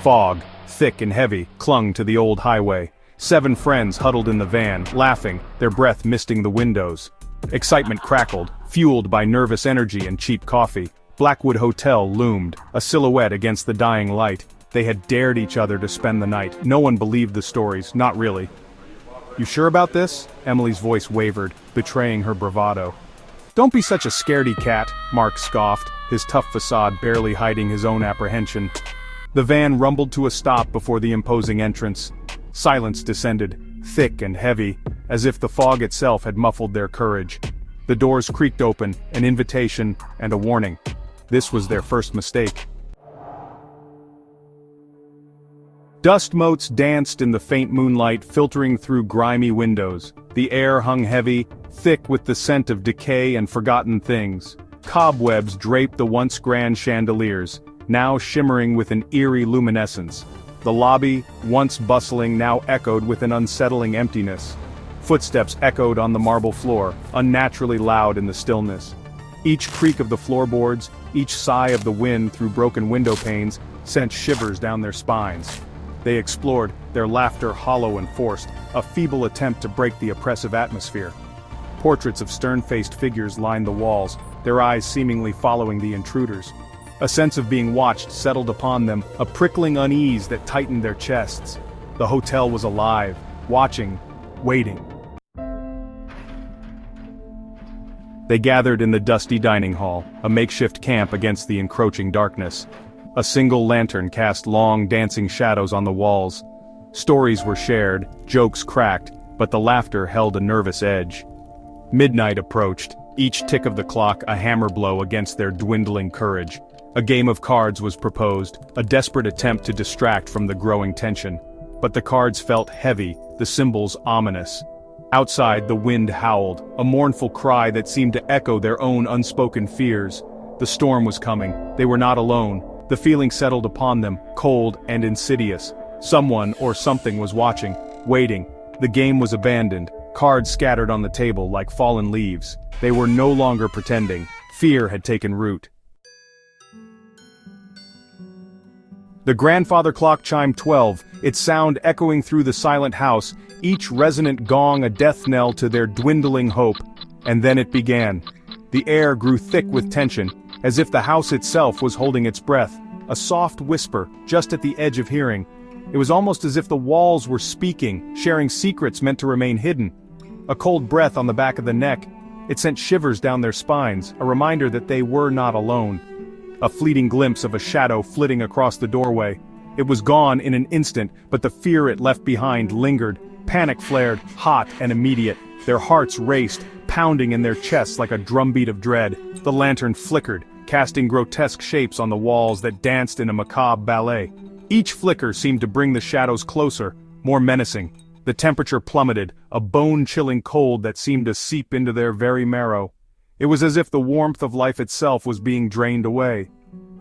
Fog, thick and heavy, clung to the old highway. 7 friends huddled in the van, laughing, their breath misting the windows. Excitement crackled, fueled by nervous energy and cheap coffee. Blackwood Hotel loomed, a silhouette against the dying light. They had dared each other to spend the night. No one believed the stories, not really. "You sure about this?" Emily's voice wavered, betraying her bravado. "Don't be such a scaredy cat," Mark scoffed, his tough facade barely hiding his own apprehension. The van rumbled to a stop before the imposing entrance. Silence descended, thick and heavy, as if the fog itself had muffled their courage. The doors creaked open, an invitation and a warning. This was their first mistake. Dust motes danced in the faint moonlight filtering through grimy windows. The air hung heavy, thick with the scent of decay and forgotten things. Cobwebs draped the once grand chandeliers, now shimmering with an eerie luminescence. The lobby, once bustling, now echoed with an unsettling emptiness. Footsteps echoed on the marble floor, unnaturally loud in the stillness. Each creak of the floorboards, each sigh of the wind through broken window panes, sent shivers down their spines. They explored, their laughter hollow and forced, a feeble attempt to break the oppressive atmosphere. Portraits of stern-faced figures lined the walls, their eyes seemingly following the intruders. A sense of being watched settled upon them, a prickling unease that tightened their chests. The hotel was alive, watching, waiting. They gathered in the dusty dining hall, a makeshift camp against the encroaching darkness. A single lantern cast long, dancing shadows on the walls. Stories were shared, jokes cracked, but the laughter held a nervous edge. Midnight approached, each tick of the clock a hammer blow against their dwindling courage. A game of cards was proposed, a desperate attempt to distract from the growing tension. But the cards felt heavy, the symbols ominous. Outside, the wind howled, a mournful cry that seemed to echo their own unspoken fears. The storm was coming, they were not alone. The feeling settled upon them, cold and insidious. Someone or something was watching, waiting. The game was abandoned, cards scattered on the table like fallen leaves. They were no longer pretending. Fear had taken root. The grandfather clock chimed 12, its sound echoing through the silent house, each resonant gong a death knell to their dwindling hope. And then it began. The air grew thick with tension, as if the house itself was holding its breath, a soft whisper, just at the edge of hearing. It was almost as if the walls were speaking, sharing secrets meant to remain hidden. A cold breath on the back of the neck, it sent shivers down their spines, a reminder that they were not alone. A fleeting glimpse of a shadow flitting across the doorway. It was gone in an instant, but the fear it left behind lingered. Panic flared, hot and immediate. Their hearts raced, pounding in their chests like a drumbeat of dread. The lantern flickered, casting grotesque shapes on the walls that danced in a macabre ballet. Each flicker seemed to bring the shadows closer, more menacing. The temperature plummeted, a bone-chilling cold that seemed to seep into their very marrow. It was as if the warmth of life itself was being drained away.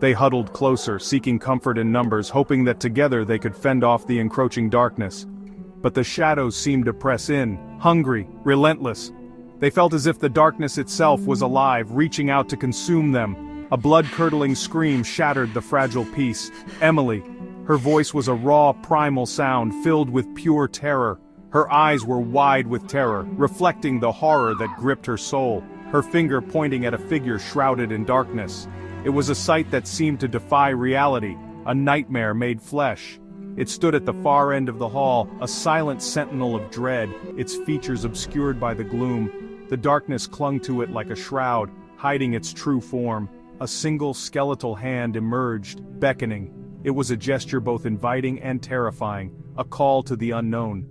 They huddled closer, seeking comfort in numbers, hoping that together they could fend off the encroaching darkness. But the shadows seemed to press in, hungry, relentless. They felt as if the darkness itself was alive, reaching out to consume them. A blood-curdling scream shattered the fragile peace. Emily. Her voice was a raw, primal sound filled with pure terror. Her eyes were wide with terror, reflecting the horror that gripped her soul, her finger pointing at a figure shrouded in darkness. It was a sight that seemed to defy reality, a nightmare made flesh. It stood at the far end of the hall, a silent sentinel of dread, its features obscured by the gloom. The darkness clung to it like a shroud, hiding its true form. A single skeletal hand emerged, beckoning. It was a gesture both inviting and terrifying, a call to the unknown.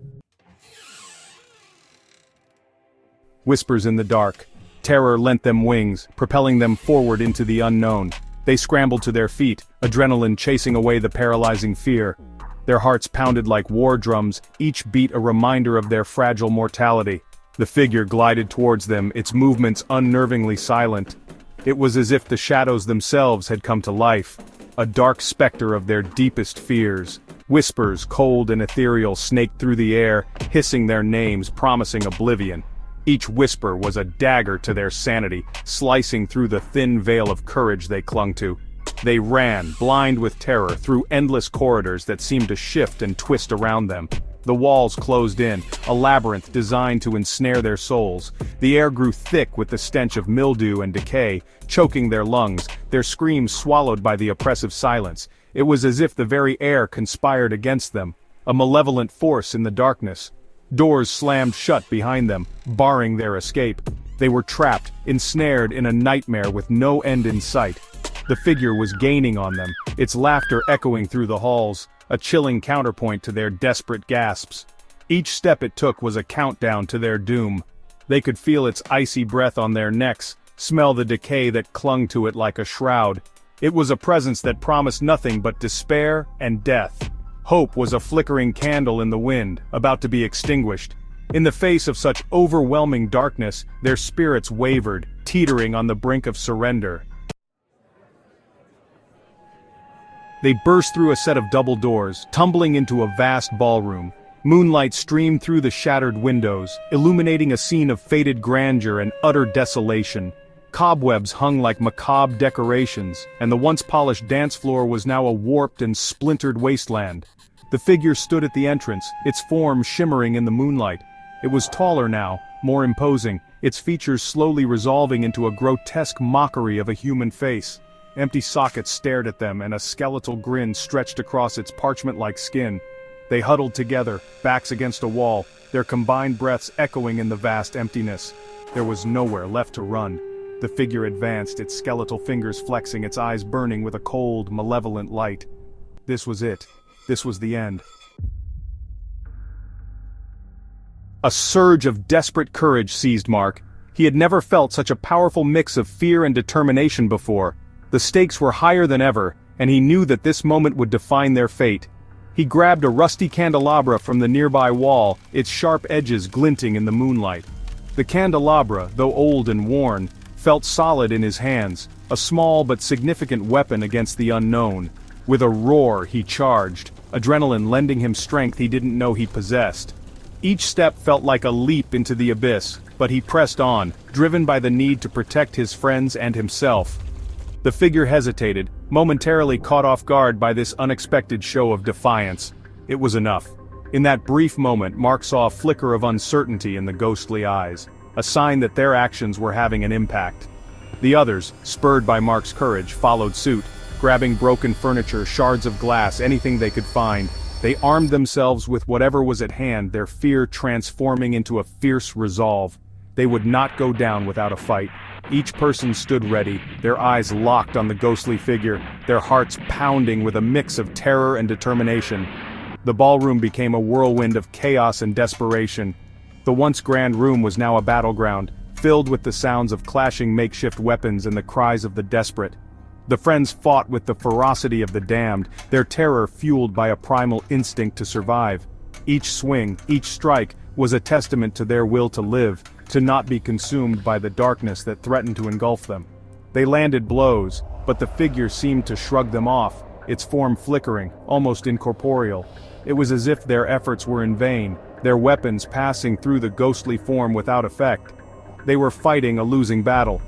Whispers in the dark. Terror lent them wings, propelling them forward into the unknown. They scrambled to their feet, adrenaline chasing away the paralyzing fear. Their hearts pounded like war drums, each beat a reminder of their fragile mortality. The figure glided towards them, its movements unnervingly silent. It was as if the shadows themselves had come to life, a dark specter of their deepest fears. Whispers, cold and ethereal, snaked through the air, hissing their names, promising oblivion. Each whisper was a dagger to their sanity, slicing through the thin veil of courage they clung to. They ran, blind with terror, through endless corridors that seemed to shift and twist around them. The walls closed in, a labyrinth designed to ensnare their souls. The air grew thick with the stench of mildew and decay, choking their lungs, their screams swallowed by the oppressive silence. It was as if the very air conspired against them, a malevolent force in the darkness. Doors slammed shut behind them, barring their escape. They were trapped, ensnared in a nightmare with no end in sight. The figure was gaining on them, its laughter echoing through the halls, a chilling counterpoint to their desperate gasps. Each step it took was a countdown to their doom. They could feel its icy breath on their necks, smell the decay that clung to it like a shroud. It was a presence that promised nothing but despair and death. Hope was a flickering candle in the wind, about to be extinguished. In the face of such overwhelming darkness, their spirits wavered, teetering on the brink of surrender. They burst through a set of double doors, tumbling into a vast ballroom. Moonlight streamed through the shattered windows, illuminating a scene of faded grandeur and utter desolation. Cobwebs hung like macabre decorations, and the once polished dance floor was now a warped and splintered wasteland. The figure stood at the entrance, its form shimmering in the moonlight. It was taller now, more imposing, its features slowly resolving into a grotesque mockery of a human face. Empty sockets stared at them, and a skeletal grin stretched across its parchment-like skin. They huddled together, backs against a wall, their combined breaths echoing in the vast emptiness. There was nowhere left to run. The figure advanced, its skeletal fingers flexing, its eyes burning with a cold, malevolent light. This was it. This was the end. A surge of desperate courage seized Mark. He had never felt such a powerful mix of fear and determination before. The stakes were higher than ever, and he knew that this moment would define their fate. He grabbed a rusty candelabra from the nearby wall, its sharp edges glinting in the moonlight. The candelabra, though old and worn, felt solid in his hands, a small but significant weapon against the unknown. With a roar he charged, adrenaline lending him strength he didn't know he possessed. Each step felt like a leap into the abyss, but he pressed on, driven by the need to protect his friends and himself. The figure hesitated, momentarily caught off guard by this unexpected show of defiance. It was enough. In that brief moment, Mark saw a flicker of uncertainty in the ghostly eyes, a sign that their actions were having an impact. The others, spurred by Mark's courage, followed suit, grabbing broken furniture, shards of glass, anything they could find. They armed themselves with whatever was at hand, their fear transforming into a fierce resolve. They would not go down without a fight. Each person stood ready, their eyes locked on the ghostly figure, their hearts pounding with a mix of terror and determination. The ballroom became a whirlwind of chaos and desperation. The once grand room was now a battleground, filled with the sounds of clashing makeshift weapons and the cries of the desperate. The friends fought with the ferocity of the damned, their terror fueled by a primal instinct to survive. Each swing, each strike, was a testament to their will to live, to not be consumed by the darkness that threatened to engulf them. They landed blows, but the figure seemed to shrug them off, its form flickering, almost incorporeal. It was as if their efforts were in vain, their weapons passing through the ghostly form without effect. They were fighting a losing battle.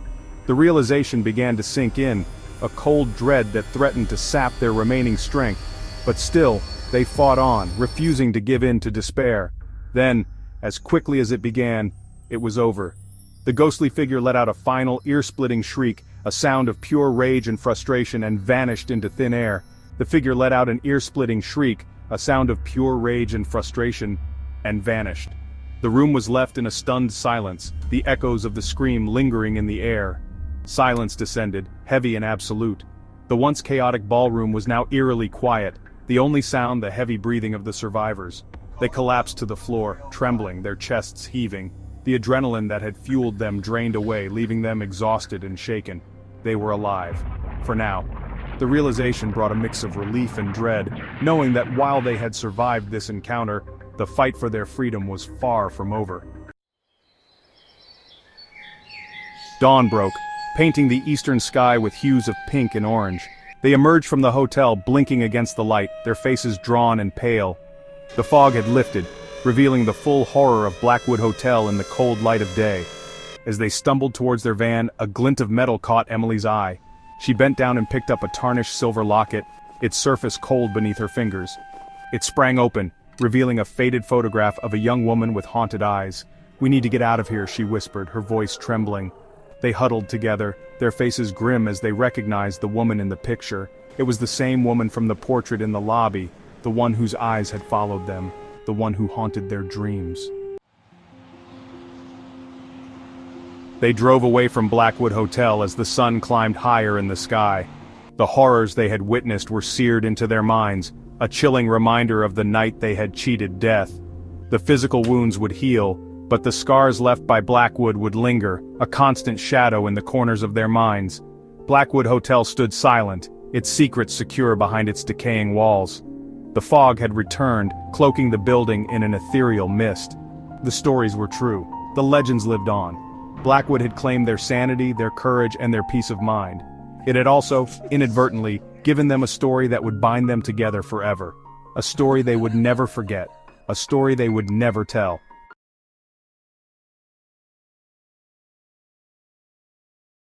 The realization began to sink in, a cold dread that threatened to sap their remaining strength. But still, they fought on, refusing to give in to despair. Then, as quickly as it began, it was over. The ghostly figure let out a final, ear-splitting shriek, a sound of pure rage and frustration, and vanished into thin air. The figure let out an ear-splitting shriek, a sound of pure rage and frustration, and vanished. The room was left in a stunned silence, the echoes of the scream lingering in the air. Silence descended, heavy and absolute. The once chaotic ballroom was now eerily quiet, the only sound the heavy breathing of the survivors. They collapsed to the floor, trembling, their chests heaving. The adrenaline that had fueled them drained away, leaving them exhausted and shaken. They were alive. For now. The realization brought a mix of relief and dread, knowing that while they had survived this encounter, the fight for their freedom was far from over. Dawn broke, painting the eastern sky with hues of pink and orange. They emerged from the hotel blinking against the light, their faces drawn and pale. The fog had lifted, revealing the full horror of Blackwood Hotel in the cold light of day. As they stumbled towards their van, a glint of metal caught Emily's eye. She bent down and picked up a tarnished silver locket, its surface cold beneath her fingers. It sprang open, revealing a faded photograph of a young woman with haunted eyes. "We need to get out of here," she whispered, her voice trembling. They huddled together, their faces grim as they recognized the woman in the picture. It was the same woman from the portrait in the lobby, the one whose eyes had followed them, the one who haunted their dreams. They drove away from Blackwood Hotel as the sun climbed higher in the sky. The horrors they had witnessed were seared into their minds, a chilling reminder of the night they had cheated death. The physical wounds would heal, but the scars left by Blackwood would linger, a constant shadow in the corners of their minds. Blackwood Hotel stood silent, its secrets secure behind its decaying walls. The fog had returned, cloaking the building in an ethereal mist. The stories were true. The legends lived on. Blackwood had claimed their sanity, their courage, and their peace of mind. It had also, inadvertently, given them a story that would bind them together forever. A story they would never forget. A story they would never tell.